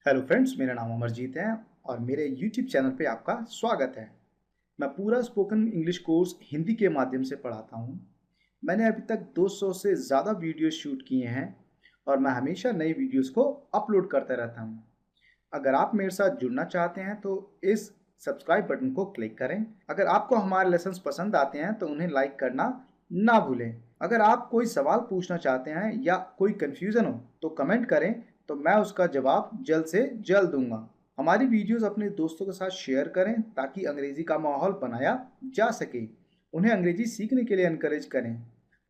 Hello friends, मेरा नाम अमरजीत है और मेरे यूट्यूब चैनल पे आपका स्वागत है। मैं पूरा स्पोकन इंग्लिश कोर्स हिंदी के माध्यम से पढ़ाता हूँ। मैंने अभी तक 200 से ज़्यादा वीडियो शूट किए हैं और मैं हमेशा नई वीडियोस को अपलोड करता रहता हूँ। अगर आप मेरे साथ जुड़ना चाहते हैं तो इस सब्सक्राइब बटन को क्लिक करें। अगर आपको हमारे लेसन्स पसंद आते हैं तो उन्हें लाइक करना ना भूलें। अगर आप कोई सवाल पूछना चाहते हैं या कोई कन्फ्यूज़न हो तो कमेंट करें, तो मैं उसका जवाब जल्द से जल्द दूंगा। हमारी वीडियोस अपने दोस्तों के साथ शेयर करें ताकि अंग्रेजी का माहौल बनाया जा सके। उन्हें अंग्रेजी सीखने के लिए एनकरेज करें।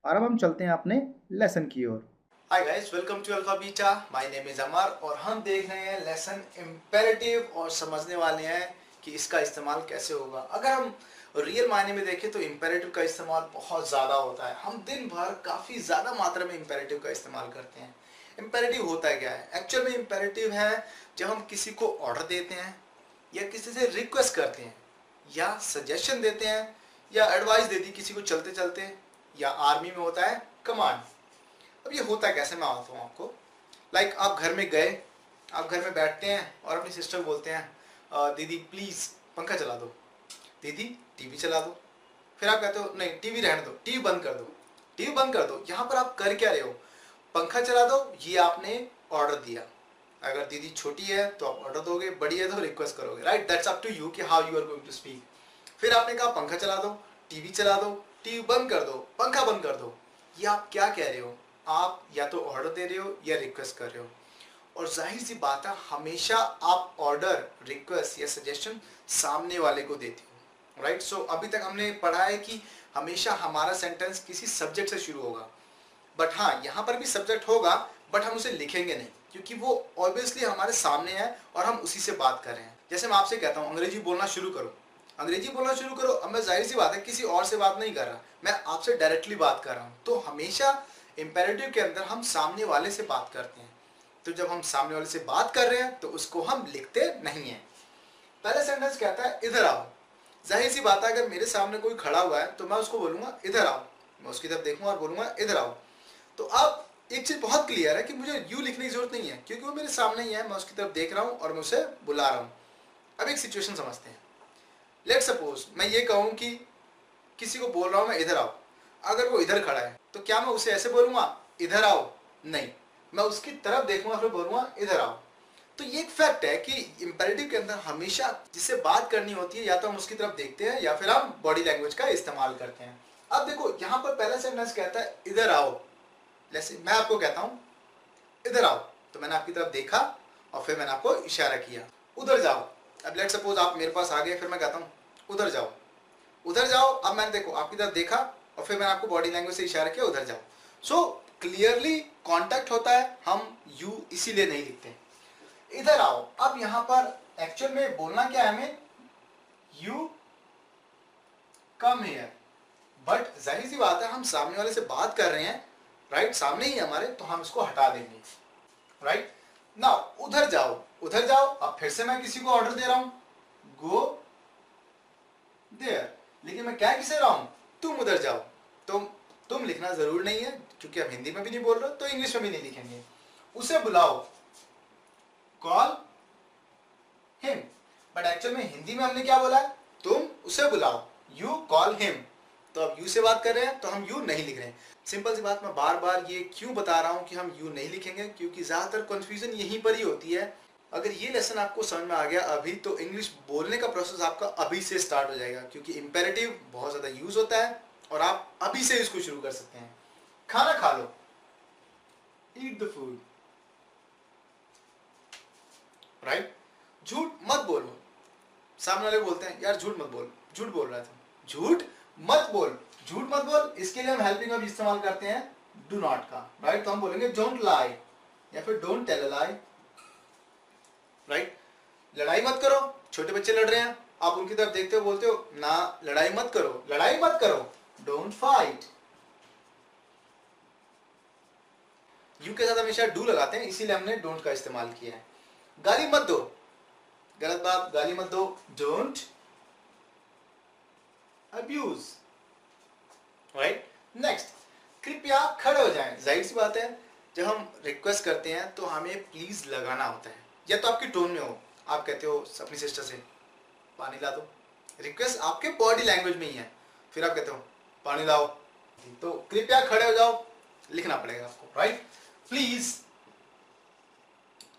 और अब हम चलते हैं अपने लेसन की ओर। Hi guys, welcome to Alpha Beta. My name is Amar और हम देख रहे हैं लेसन इम्पेरेटिव और समझने वाले हैं कि इसका इस्तेमाल कैसे होगा। अगर हम रियल मायने में देखें तो इम्पेरेटिव का इस्तेमाल बहुत ज़्यादा होता है। हम दिन भर काफ़ी ज़्यादा मात्रा में इम्पेरेटिव का इस्तेमाल करते हैं। इम्पेरेटिव होता है क्या है? एक्चुअल में इम्पेरेटिव है जब हम किसी को ऑर्डर देते हैं या किसी से रिक्वेस्ट करते हैं या सजेशन देते हैं या एडवाइस देती किसी को चलते चलते, या आर्मी में होता है कमांड। अब ये होता है कैसे, मैं आता हूँ आपको। लाइक आप घर में गए, आप घर में बैठते हैं और अपनी सिस्टर को बोलते हैं, दीदी प्लीज़ पंखा चला दो, दीदी टीवी चला दो। फिर आप कहते हो नहीं टीवी रहने दो, टीवी बंद कर दो, टीवी बंद कर दो। यहाँ पर आप कर क्या रहे हो? पंखा चला दो, ये आपने ऑर्डर दिया। अगर दीदी छोटी है तो आप ऑर्डर दोगे, बड़ी है तो रिक्वेस्ट करोगे, right? That's up to you कि how you are going to speak. फिर आपने कहा पंखा चला दो, टीवी चला दो, टीवी बंद कर दो, पंखा बंद कर दो। ये आप क्या कह रहे हो? आप या तो ऑर्डर दे रहे हो या रिक्वेस्ट कर रहे हो। और जाहिर सी बात है, हमेशा आप ऑर्डर, रिक्वेस्ट या सजेशन सामने वाले को देते हो, राइट? सो अभी तक हमने पढ़ा है कि हमेशा हमारा सेंटेंस किसी सब्जेक्ट से शुरू होगा। बट हाँ, यहाँ पर भी सब्जेक्ट होगा, बट हम उसे लिखेंगे नहीं क्योंकि वो ऑब्वियसली हमारे सामने है और हम उसी से बात कर रहे हैं। जैसे मैं आपसे कहता हूँ अंग्रेजी बोलना शुरू करो, अंग्रेजी बोलना शुरू करो। अब मैं जाहिर सी बात है किसी और से बात नहीं कर रहा, मैं आपसे डायरेक्टली बात कर रहा हूँ। तो हमेशा इंपेरेटिव के अंदर हम सामने वाले से बात करते हैं। तो जब हम सामने वाले से बात कर रहे हैं तो उसको हम लिखते नहीं हैं। पहला सेंटेंस कहता है इधर आओ। जाहिर सी बात है, अगर मेरे सामने कोई खड़ा हुआ है तो मैं उसको बोलूंगा इधर आओ। मैं उसकी तरफ देखूंगा और बोलूंगा इधर आओ। तो अब एक चीज बहुत क्लियर है कि मुझे यू लिखने की जरूरत नहीं है क्योंकि वो मेरे सामने ही है, मैं उसकी तरफ देख रहा हूँ और मैं उसे बुला रहा हूँ। अब एक सिचुएशन समझते हैं। लेट सपोज मैं ये कहूँ कि किसी को बोल रहा हूँ मैं इधर आओ। अगर वो इधर खड़ा है तो क्या मैं उसे ऐसे बोलूंगा इधर आओ? नहीं, मैं उसकी तरफ देखूंगा फिर बोलूंगा इधर आओ। तो ये एक फैक्ट है कि इंपेरेटिव के अंदर हमेशा जिससे बात करनी होती है या तो हम उसकी तरफ देखते हैं या फिर हम बॉडी लैंग्वेज का इस्तेमाल करते हैं। अब देखो यहाँ पर पहला सेंटेंस कहता है इधर आओ। जैसे मैं आपको कहता हूँ इधर आओ, तो मैंने आपकी तरफ देखा और फिर मैंने आपको इशारा किया उधर जाओ। अब लेट सपोज आप मेरे पास आ गए, फिर मैं कहता हूँ उधर जाओ, उधर जाओ। अब मैंने देखो आपकी तरफ देखा और फिर मैंने आपको बॉडी लैंग्वेज से इशारा किया उधर जाओ। सो क्लियरली कांटेक्ट होता है, हम यू इसीलिए नहीं लिखते इधर आओ। अब यहां पर एक्चुअल में बोलना क्या है हमें? You come here. बट जाहिर सी बात है हम सामने वाले से बात कर रहे हैं, राइट? सामने ही हमारे, तो हम इसको हटा देंगे, राइट? ना उधर जाओ, उधर जाओ। अब फिर से मैं किसी को ऑर्डर दे रहा हूं गो देयर, लेकिन मैं क्या किसे रहा हूं? तुम उधर जाओ। तुम लिखना जरूर नहीं है क्योंकि हम हिंदी में भी नहीं बोल रहे तो इंग्लिश में भी नहीं लिखेंगे। उसे बुलाओ, कॉल हिम। बट एक्चुअल में हिंदी में हमने क्या बोला है? तुम उसे बुलाओ, यू कॉल हिम। तो अब यू से बात कर रहे हैं तो हम यू नहीं लिख रहे हैं। सिंपल सी बात, मैं बार बार ये क्यों बता रहा हूं कि हम यू नहीं लिखेंगे, क्योंकि ज्यादातर कंफ्यूजन यहीं पर ही होती है। अगर ये लेसन आपको समझ में आ गया अभी, तो इंग्लिश बोलने का प्रोसेस आपका अभी से स्टार्ट हो जाएगा, क्योंकि इंपेरेटिव बहुत ज्यादा यूज होता है और आप अभी से इसको शुरू कर सकते हैं। खाना खा लो, ईट द फूड, राइट? झूठ मत बोलो। सामने वाले बोलते हैं यार झूठ मत बोल, झूठ बोल रहा था, झूठ मत बोल, झूठ मत बोल। इसके लिए हम हेल्पिंग वर्ब इस्तेमाल करते हैं डू नॉट का, राइट? तो हम बोलेंगे डोंट लाई या फिर don't tell a lie, right? लड़ाई मत करो, छोटे बच्चे लड़ रहे हैं, आप उनकी तरफ देखते हो बोलते हो ना लड़ाई मत करो, लड़ाई मत करो, डोंट फाइट। यू के साथ हमेशा डू लगाते हैं, इसीलिए हमने डोंट का इस्तेमाल किया है। गाली मत दो, गलत बात, गाली मत दो, डोंट अब्यूज, राइट? नेक्स्ट, कृपया खड़े हो जाएं। जाहिर सी बात है जब हम रिक्वेस्ट करते हैं तो हमें प्लीज लगाना होता है, या तो आपकी टोन में हो, आप कहते हो अपनी सिस्टर से पानी ला दो, रिक्वेस्ट आपके बॉडी लैंग्वेज में ही है, फिर आप कहते हो पानी लाओ, तो कृपया खड़े हो जाओ, लिखना पड़ेगा आपको, right. Please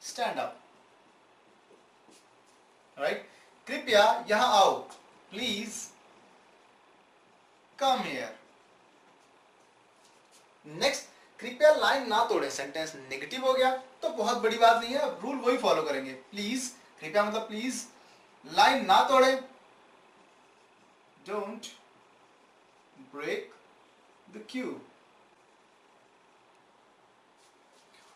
stand up, right. कृपया यहां आओ, प्लीज कम हियर। नेक्स्ट, कृपया लाइन ना तोड़े, सेंटेंस नेगेटिव हो गया तो बहुत बड़ी बात नहीं है, रूल वही फॉलो करेंगे। प्लीज, कृपया मतलब प्लीज, लाइन ना तोड़े, don't break the queue,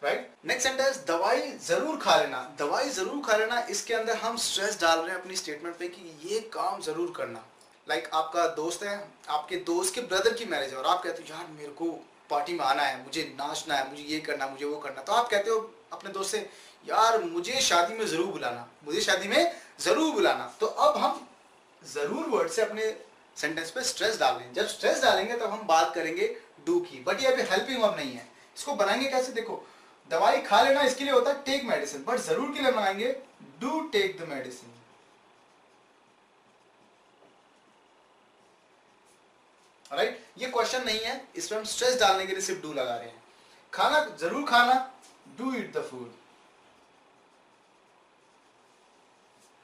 right. Next sentence, दवाई जरूर खा लेना। दवाई जरूर खा लेना, इसके अंदर हम स्ट्रेस डाल रहे हैं अपनी स्टेटमेंट पे कि ये काम जरूर करना। लाइक आपका दोस्त है, आपके दोस्त के ब्रदर की मैरिज है और आप कहते हो यार मेरे को पार्टी में आना है, मुझे नाचना है, मुझे ये करना, मुझे वो करना, तो आप कहते हो अपने दोस्त से यार मुझे शादी में जरूर बुलाना, मुझे शादी में जरूर बुलाना। तो अब हम जरूर वर्ड से अपने सेंटेंस पे स्ट्रेस डाल रहे हैं। जब स्ट्रेस डालेंगे तब हम बात करेंगे डू की, बट ये अभी हेल्पिंग वर्ब नहीं है। इसको बनाएंगे कैसे, देखो दवाई खा लेना इसके लिए होता है टेक मेडिसिन, बट जरूर के लिए बनाएंगे do take the medicine, right. ये क्वेश्चन नहीं है, इसमें हम स्ट्रेस डालने के लिए सिर्फ डू लगा रहे हैं। खाना जरूर खाना, डू ईट द फूड,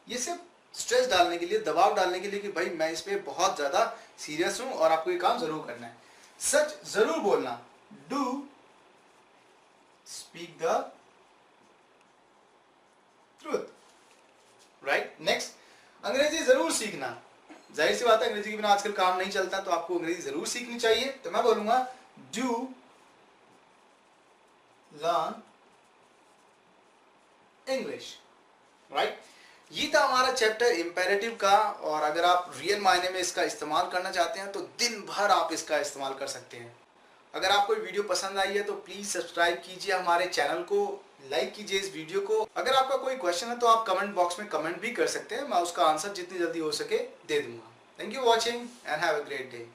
ये सिर्फ स्ट्रेस डालने के लिए, दबाव डालने के लिए कि भाई मैं इस पे बहुत ज्यादा सीरियस हूं और आपको ये काम जरूर करना है। सच जरूर बोलना, do speak the truth, right. Next, अंग्रेजी जरूर सीखना। जाहिर सी बात है अंग्रेजी के बिना आजकल काम नहीं चलता, तो आपको अंग्रेजी जरूर सीखनी चाहिए। तो मैं बोलूंगा डू लर्न इंग्लिश, राइट। ये था हमारा चैप्टर इंपेरेटिव का, और अगर आप रियल मायने में इसका इस्तेमाल करना चाहते हैं तो दिन भर आप इसका इस्तेमाल कर सकते हैं। अगर आपको वीडियो पसंद आई है तो प्लीज सब्सक्राइब कीजिए हमारे चैनल को, लाइक कीजिए इस वीडियो को। अगर आपका कोई क्वेश्चन है तो आप कमेंट बॉक्स में कमेंट भी कर सकते हैं, मैं उसका आंसर जितनी जल्दी हो सके दे दूंगा। Thank you watching and have a great day.